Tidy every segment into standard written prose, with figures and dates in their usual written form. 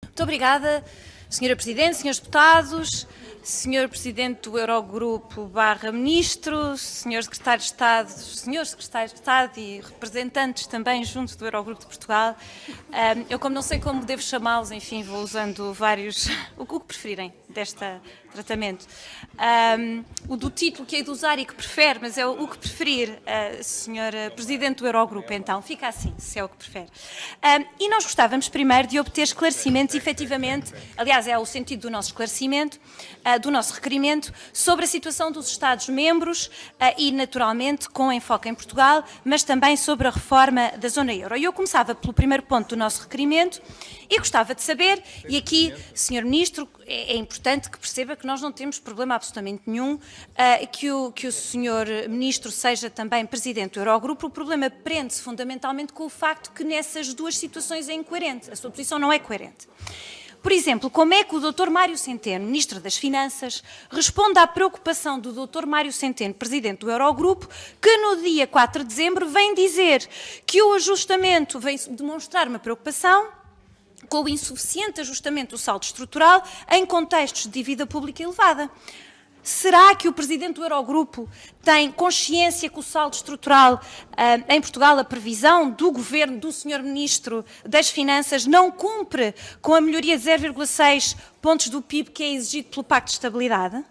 Muito obrigada, Sra. Presidente, Srs. Deputados, Sr. Presidente do Eurogrupo / Ministro, Sr. Secretário de Estado, Srs. Secretários de Estado e representantes também junto do Eurogrupo de Portugal. Eu, como não sei como devo chamá-los, enfim, vou usando vários, o que preferirem deste tratamento. O do título que hei de usar e que prefere, mas é o que preferir, Sr. Presidente do Eurogrupo, então, fica assim, se é o que prefere. E nós gostávamos primeiro de obter esclarecimentos, efetivamente, aliás, é o sentido do nosso esclarecimento, do nosso requerimento, sobre a situação dos Estados-membros e, naturalmente, com enfoque em Portugal, mas também sobre a reforma da zona euro. E eu começava pelo primeiro ponto do nosso requerimento e gostava de saber, e aqui, Sr. Ministro, é importante que perceba que nós não temos problema absolutamente nenhum que o Sr. Ministro seja também Presidente do Eurogrupo. O problema prende-se fundamentalmente com o facto que nessas duas situações é incoerente. A sua posição não é coerente. Por exemplo, como é que o Dr. Mário Centeno, Ministro das Finanças, responde à preocupação do Dr. Mário Centeno, Presidente do Eurogrupo, que no dia 4 de dezembro vem dizer que o ajustamento, vem demonstrar uma preocupação com o insuficiente ajustamento do saldo estrutural em contextos de dívida pública elevada. Será que o Presidente do Eurogrupo tem consciência que o saldo estrutural em Portugal, a previsão do Governo, do Sr. Ministro das Finanças, não cumpre com a melhoria de 0,6 pontos do PIB que é exigido pelo Pacto de Estabilidade?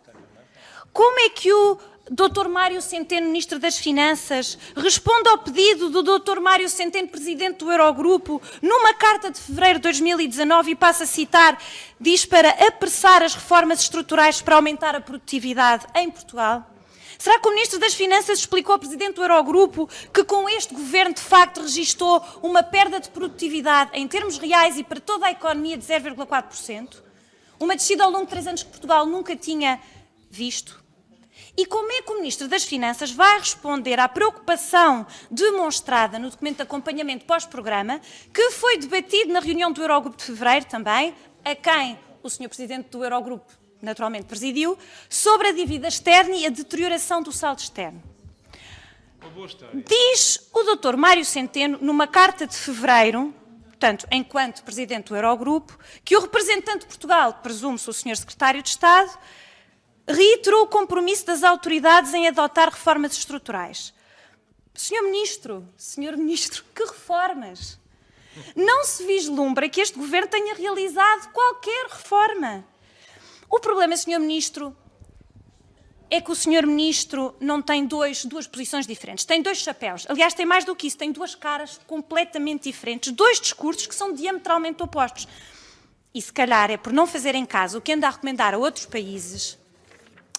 Como é que o Dr. Mário Centeno, Ministro das Finanças, responde ao pedido do Dr. Mário Centeno, Presidente do Eurogrupo, numa carta de fevereiro de 2019, e passa a citar, diz para apressar as reformas estruturais para aumentar a produtividade em Portugal? Será que o Ministro das Finanças explicou ao Presidente do Eurogrupo que com este Governo, de facto, registou uma perda de produtividade em termos reais e para toda a economia de 0,4%? Uma descida ao longo de 3 anos que Portugal nunca tinha visto? E como é que o Ministro das Finanças vai responder à preocupação demonstrada no documento de acompanhamento pós-programa, que foi debatido na reunião do Eurogrupo de fevereiro também, a quem o Sr. Presidente do Eurogrupo naturalmente presidiu, sobre a dívida externa e a deterioração do saldo externo? Diz o Dr. Mário Centeno, numa carta de fevereiro, portanto, enquanto Presidente do Eurogrupo, que o representante de Portugal, presume-se o Sr. Secretário de Estado, reiterou o compromisso das autoridades em adotar reformas estruturais. Sr. Ministro, que reformas? Não se vislumbra que este Governo tenha realizado qualquer reforma. O problema, Sr. Ministro, é que o Sr. Ministro não tem duas posições diferentes, tem 2 chapéus. Aliás, tem mais do que isso, tem 2 caras completamente diferentes, 2 discursos que são diametralmente opostos. E se calhar é por não fazerem caso o que anda a recomendar a outros países,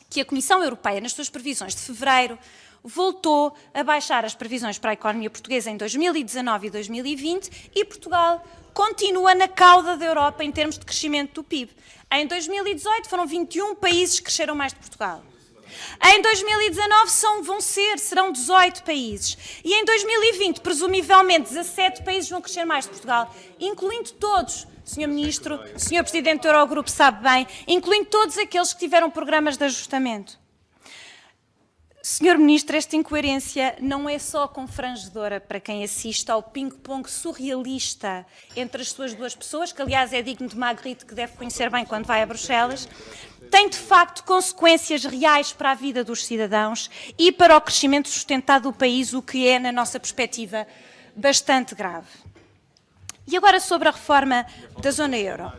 que a Comissão Europeia, nas suas previsões de fevereiro, voltou a baixar as previsões para a economia portuguesa em 2019 e 2020 e Portugal continua na cauda da Europa em termos de crescimento do PIB. Em 2018 foram 21 países que cresceram mais de Portugal. Em 2019 serão 18 países. E em 2020, presumivelmente, 17 países vão crescer mais de Portugal, incluindo todos, Sr. Ministro, Sr. Presidente do Eurogrupo sabe bem, incluindo todos aqueles que tiveram programas de ajustamento. Sr. Ministro, esta incoerência não é só confrangedora para quem assiste ao ping-pong surrealista entre as suas 2 pessoas, que aliás é digno de Magritte, que deve conhecer bem quando vai a Bruxelas, tem de facto consequências reais para a vida dos cidadãos e para o crescimento sustentado do país, o que é, na nossa perspectiva, bastante grave. E agora sobre a reforma da zona euro.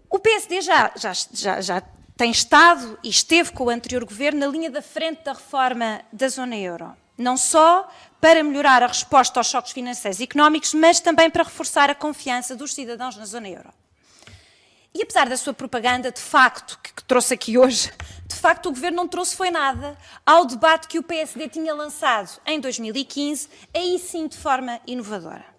O PSD já tem estado e esteve com o anterior Governo na linha da frente da reforma da zona euro. Não só para melhorar a resposta aos choques financeiros e económicos, mas também para reforçar a confiança dos cidadãos na zona euro. E apesar da sua propaganda, de facto, que trouxe aqui hoje, de facto o Governo não trouxe foi nada ao debate que o PSD tinha lançado em 2015, aí sim de forma inovadora.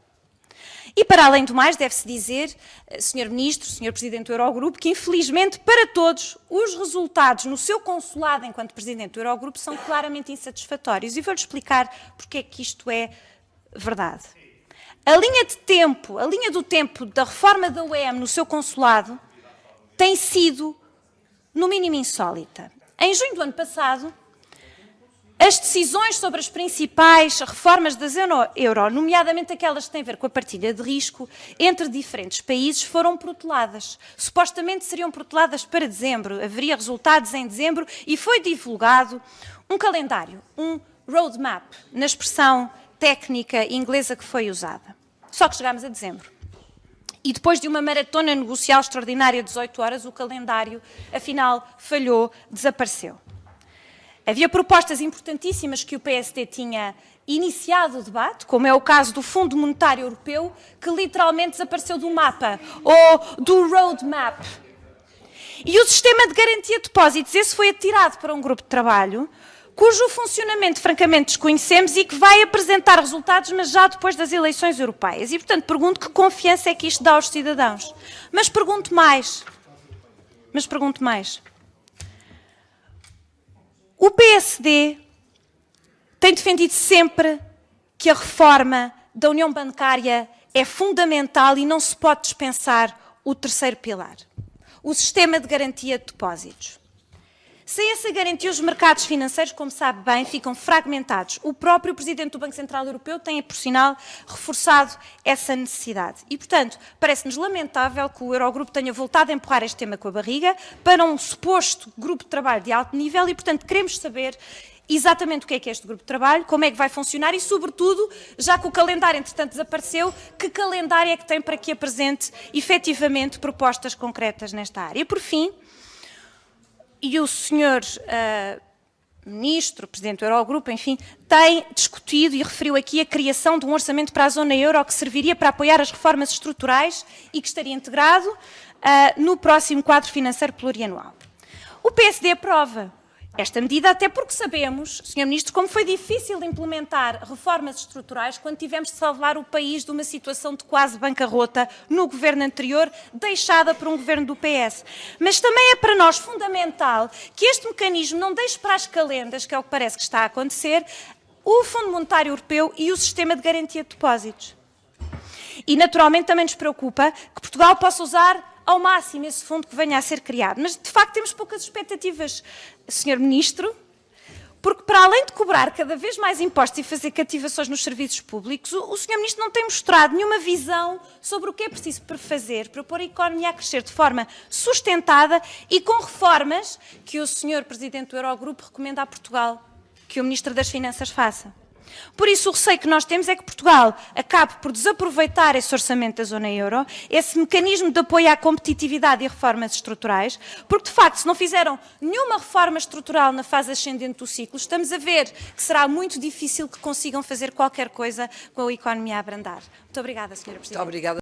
E, para além do mais, deve-se dizer, Sr. Ministro, Sr. Presidente do Eurogrupo, que, infelizmente, para todos, os resultados no seu consulado enquanto Presidente do Eurogrupo são claramente insatisfatórios. E vou-lhe explicar porque é que isto é verdade. A linha do tempo da reforma da UEM no seu consulado tem sido, no mínimo, insólita. Em junho do ano passado, As decisões sobre as principais reformas da zona euro, nomeadamente aquelas que têm a ver com a partilha de risco entre diferentes países, foram proteladas. Supostamente seriam proteladas para dezembro, haveria resultados em dezembro e foi divulgado um calendário, um roadmap, na expressão técnica inglesa que foi usada. Só que chegámos a dezembro. E depois de uma maratona negocial extraordinária de 18 horas, o calendário, afinal, falhou, desapareceu. Havia propostas importantíssimas que o PSD tinha iniciado o debate, como é o caso do Fundo Monetário Europeu, que literalmente desapareceu do mapa, ou do roadmap. E o sistema de garantia de depósitos, esse foi atirado para um grupo de trabalho, cujo funcionamento francamente desconhecemos e que vai apresentar resultados, mas já depois das eleições europeias. E, portanto, pergunto que confiança é que isto dá aos cidadãos. Mas pergunto mais. O PSD tem defendido sempre que a reforma da União Bancária é fundamental e não se pode dispensar o terceiro pilar, o sistema de garantia de depósitos. Sem essa garantia, os mercados financeiros, como sabe bem, ficam fragmentados. O próprio Presidente do Banco Central Europeu tem, por sinal, reforçado essa necessidade. E, portanto, parece-nos lamentável que o Eurogrupo tenha voltado a empurrar este tema com a barriga para um suposto grupo de trabalho de alto nível e, portanto, queremos saber exatamente o que é este grupo de trabalho, como é que vai funcionar e, sobretudo, já que o calendário, entretanto, desapareceu, que calendário é que tem para que apresente, efetivamente, propostas concretas nesta área. E, por fim, e o senhor Ministro, Presidente do Eurogrupo, enfim, tem discutido e referiu aqui a criação de um orçamento para a zona euro que serviria para apoiar as reformas estruturais e que estaria integrado no próximo quadro financeiro plurianual. O PSD aprova esta medida, até porque sabemos, Sr. Ministro, como foi difícil implementar reformas estruturais quando tivemos de salvar o país de uma situação de quase bancarrota no governo anterior, deixada por um governo do PS. Mas também é para nós fundamental que este mecanismo não deixe para as calendas, que é o que parece que está a acontecer, o Fundo Monetário Europeu e o sistema de garantia de depósitos. E, naturalmente, também nos preocupa que Portugal possa usar ao máximo esse fundo que venha a ser criado. Mas, de facto, temos poucas expectativas, Sr. Ministro, porque, para além de cobrar cada vez mais impostos e fazer cativações nos serviços públicos, o Sr. Ministro não tem mostrado nenhuma visão sobre o que é preciso fazer para pôr a economia a crescer de forma sustentada e com reformas que o Sr. Presidente do Eurogrupo recomenda a Portugal que o Ministro das Finanças faça. Por isso, o receio que nós temos é que Portugal acabe por desaproveitar esse orçamento da zona euro, esse mecanismo de apoio à competitividade e reformas estruturais, porque, de facto, se não fizeram nenhuma reforma estrutural na fase ascendente do ciclo, estamos a ver que será muito difícil que consigam fazer qualquer coisa com a economia a abrandar. Muito obrigada, Sra. Presidente. Muito obrigada.